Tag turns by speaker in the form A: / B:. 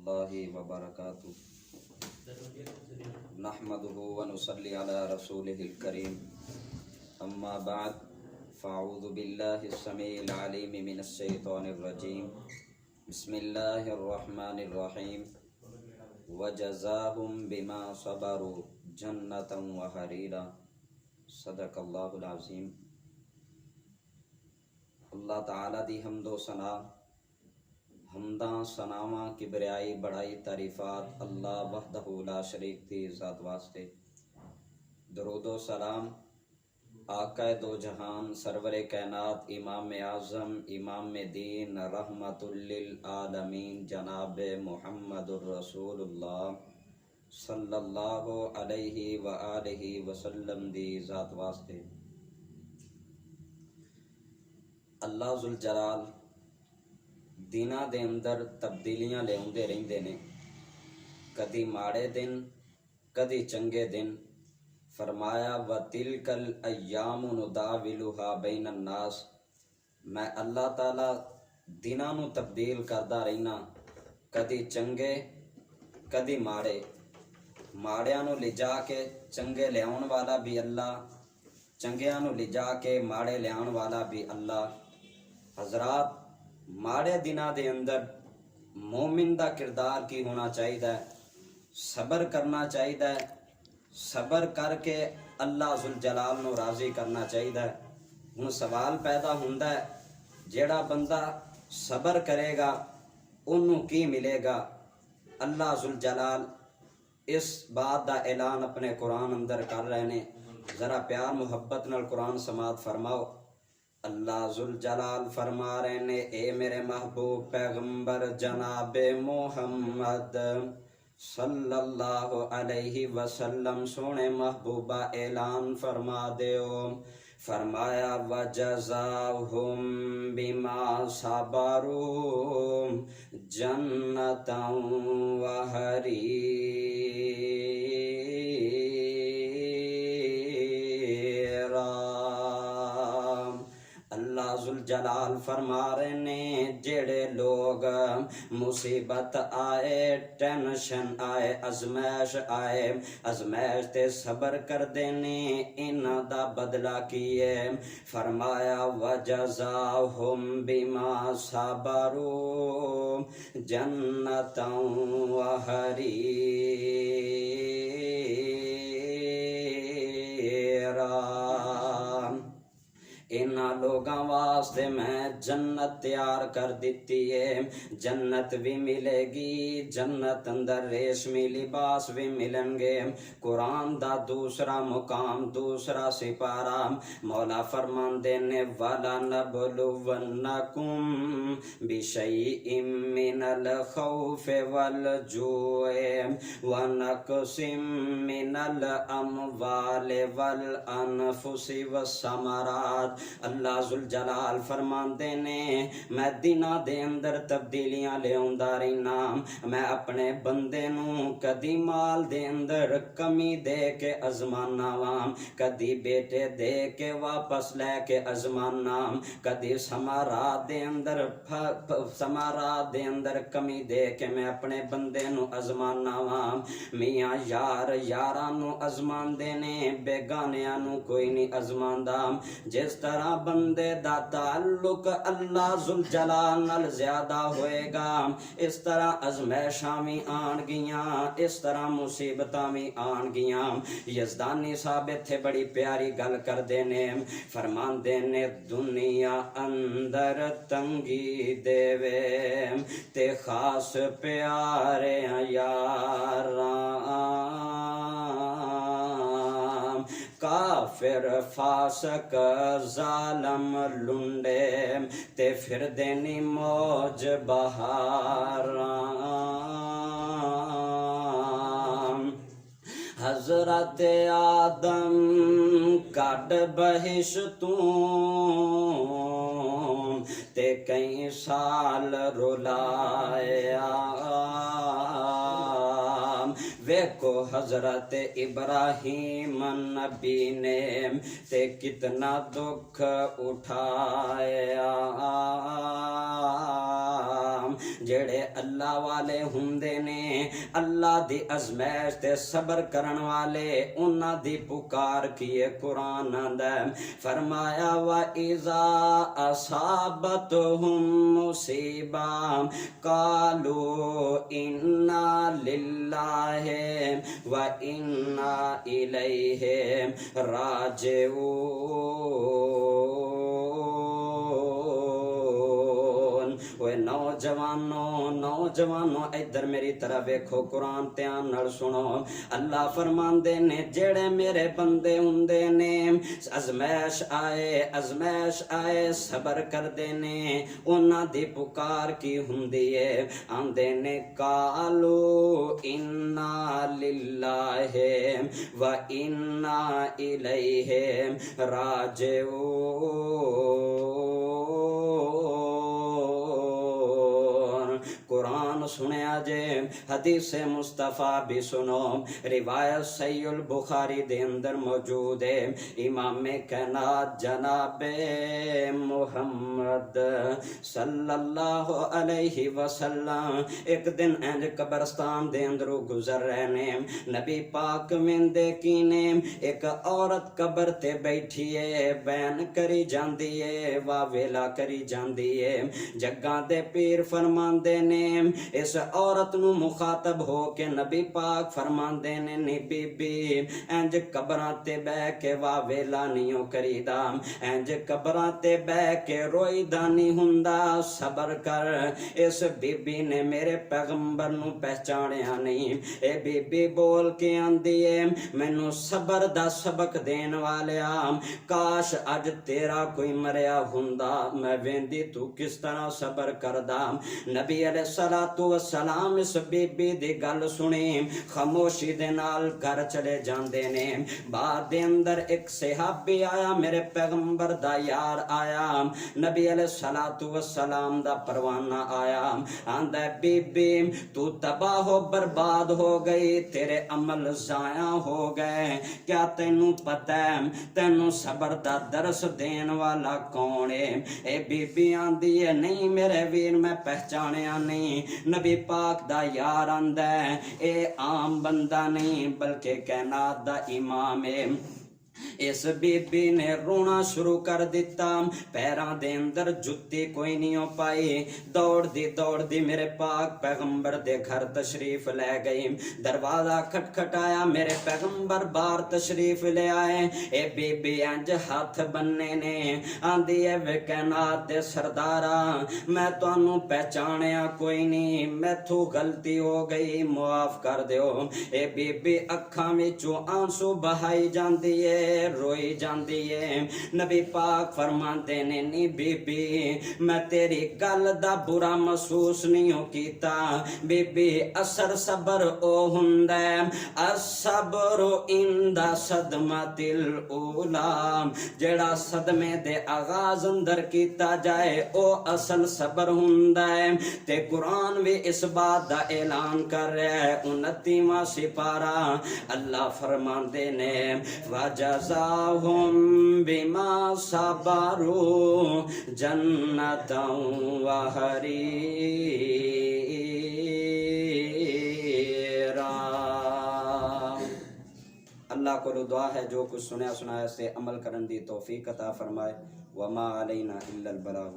A: اللہ وبرکاتہ نحمدہ ونصلی علی رسولہ الکریم اما بعد فاعوذ باللہ السمیع العلیم من الشیطان الرجیم بسم اللہ الرحمن الرحیم وجزاہم بما صبروا جنتا وحریرا صدق اللہ العظیم۔ اللہ تعالیٰ دی حمد و ثنا، حمداں ثناواں کبریائی بڑائی تعریفات اللہ وحدہ لا شریک دی ذات واسطے۔ درود و سلام آقا دو جہان سرور کائنات امام اعظم امام دین رحمت للعالمین جناب محمد الرسول اللہ صلی اللہ علیہ وآلہ وسلم دی ذات واسطے۔ اللہ ذوالجلال دناں دے اندر تبدیلیاں لے آندے رہندے نے، کدی ماڑے دن کدی چنگے دن۔ فرمایا وَتِلْكَ الْأَيَّامُ نُدَاوِلُهَا بَيْنَ النَّاسِ، میں اللہ تعالیٰ دناں نو تبدیل کردا رہنا، کدی چنگے کدی ماڑے، ماڑیاں نو لجا کے چنگے لیاون والا بھی اللہ، چنگیاں نو لجا کے ماڑے لیاون والا بھی اللہ۔ حضرات، ماڑے دناں دے اندر مومن دا کردار کی ہونا چاہیے؟ صبر کرنا چاہیے، صبر کر کے اللہ ذوالجلال نو راضی کرنا چاہیے۔ ہن سوال پیدا ہوندا ہے، جیڑا بندہ صبر کرے گا انہوں کی ملے گا؟ اللہ ذوالجلال اس بات دا اعلان اپنے قرآن اندر کر رہے نے، ذرا پیار محبت نال قرآن سماعت فرماؤ۔ اللہ ذوالجلال فرما رہے نے، اے میرے محبوب پیغمبر جناب محمد صلی اللہ علیہ وسلم، سونے محبوبہ اعلان فرما دیو۔ فرمایا وَجَزَاهُمْ بِمَا صَبَرُوا جَنَّةً وَحَرِيرًا۔ اللہ ذوالجلال فرما رہے نے، جڑے لوگ مصیبت آئے، ٹینشن آئے، ازمائش آئے، ازمائش تے صبر کر دینے، انہاں دا بدلہ کیے۔ فرمایا وَجَزَاهُمْ بِمَا صَبَرُوا جَنَّةً وَحَرِيرًا۔ انہاں لوگاں واسطے میں جنت تیار کر دیتی ہے، جنت بھی ملے گی، جنت اندر ریشمی لباس بھی ملیں گے۔ قرآن دا دوسرا مقام، دوسرا سپارہ، مولا فرماندے نے وَلَنَبْلُوَنَّكُمْ بِشَيْءٍ مِّنَ الْخَوْفِ وَالْجُوعِ وَنَقْصٍ مِّنَ الْأَمْوَالِ وَالْأَنفُسِ وَالثَّمَرَاتِ۔ اللہ ذوالجلال فرماندے نے، میں دناں دے اندر تبدیلیاں لے آندا رہنا، میں اپنے بندے نو کدی مال دے اندر کمی دے کے ازمانا واں، کدی بیٹے دے کے واپس لے کے ازمانا، کدی سمارات دے اندر کمی دے کے میں اپنے بندے نو ازمانا واں۔ میاں یار یاراں نو ازماندے نے، بیگانیاں نو کوئی نہیں ازماندا۔ جس طرح بندے دا تعلق اللہ ذوالجلال نال زیادہ ہوئے گا، اس طرح ازمائشاں بھی آن گیاں، اس طرح مصیبتاں بھی آن گیاں۔ یزدانی صاحب اتھے بڑی پیاری گل کر دینے، فرمان دینے، دنیا اندر تنگی دے وے تے خاص پیارے یاراں، کافر فاسق ظالم لنڈے تے پھر دینی موج بہاراں۔ حضرت آدم کڈ بہشتوں تے کئی سال رلایا، ویکھو حضرت ابراہیم نبی نے تے کتنا دکھ اٹھایا، جڑے اللہ والے ہوندے نے اللہ دی ازمائش تے صبر کرن والے انہاں دی پکار کیے قرآن آندا فرمایا وَإِذَا أَصَابَتْهُم مُّصِیبَةٌ قَالُوا إِنَّا لِلَّهِ وَإِنَّا إِلَیْهِ راجعون۔ اوے نوجوانوں ادھر میری طرف ویکھو، قرآن دھیان نال سنو۔ اللہ فرماندے نے جڑے میرے بندے ہوندے نے ازمائش آئے صبر کردے نے انہاں دی پکار کی ہوندی ہے، آندے نے قالو انا للہ و انا الیہ راجعون۔ قرآن سنیا جے، حدیث مصطفیٰ بھی سنو، روایت صحیح البخاری دے اندر موجود ہے۔ امام کائنات جناب محمد صلی اللہ علیہ وسلم ایک دن انج قبرستان دے اندروں گزر رہے نے، نبی پاک ویندے کینے ایک عورت قبر تے بیٹھی ہے، بیان کری جاندی ہے، واویلا کری جاندی ہے۔ جگاں دے پیر فرماندے نے اس عورت نو مخاطب ہو کے نبی پاک فرماندے نے نی بی بی انج قبراں تے بہ کے واویلا نہیں کریدا، انج قبراں تے بہ کے روئیدا نہیں ہوندا، صبر کر۔ اس بی بی نے میرے پیغمبر نو پہچانیا نہیں، اے بی بی بول کے آندی ہے مینوں صبر دا سبق دین والیا، کاش اج تیرا کوئی مریا ہوندا، میں ویندی تو کس طرح صبر کردا۔ نبی علیہ السلام اس بی بی دی گل سنی، خاموشی دے نال گھر چلے جاندے نے۔ بعد دے اندر ایک صحابی آیا، میرے پیغمبر دا یار آیا، نبی علیہ السلام دا پروانہ آیا، آندا بی بی تو تباہ و برباد ہو گئی، تیرے عمل ضائع ہو گئے، کیا تینوں پتہ ہے تینوں صبر دا درس دین والا کون ہے؟ اے بی بی آندی ہے نہیں میرے ویر میں پہچانیا نہیں، نبی پاک دا یار آندا ہے اے عام بندہ نہیں بلکہ کائنات دا امام ہے۔ اس بی بی نے رونا شروع کر دیتا، پیراں دے اندر جتی کوئی نہیں ہو پائی، دوڑ دی میرے پاک پیغمبر دے گھر تشریف لے گئی، دروازہ کھٹکھٹایا، میرے پیغمبر باہر تشریف لے آئے۔ اے بی بی انج ہاتھ بننے نے، آندی ہے وے کائنات دے سردارا میں تانوں پہچانیا کوئی نہیں، میتھو غلطی ہو گئی معاف کر دیو۔ اے بی بی اکھاں وچوں آنسو بہائی جاندی ہے، روئی جاندی ہے۔ نبی پاک فرماندے نے نی بی بی میں تیری گل دا برا محسوس نہیں ہو کیتا، بی بی اثر صبر او ہوندا ہے، الصبر عند صدمۃ الاولی، جڑا صدمے دے آغاز اندر کیتا جائے او اصل صبر ہوندا ہے۔ تے قرآن بھی اس بات دا اعلان کر رہا ہے، 29واں سپارہ اللہ فرماندے نے وَجَزَاهُمْ بِمَا صَبَرُوا جَنَّةً وَحَرِيرًا۔ اللہ کو دعا ہے جو کچھ سنایا سے عمل کرن دی توفیق عطا فرمائے، وما علینا الا البلاغ۔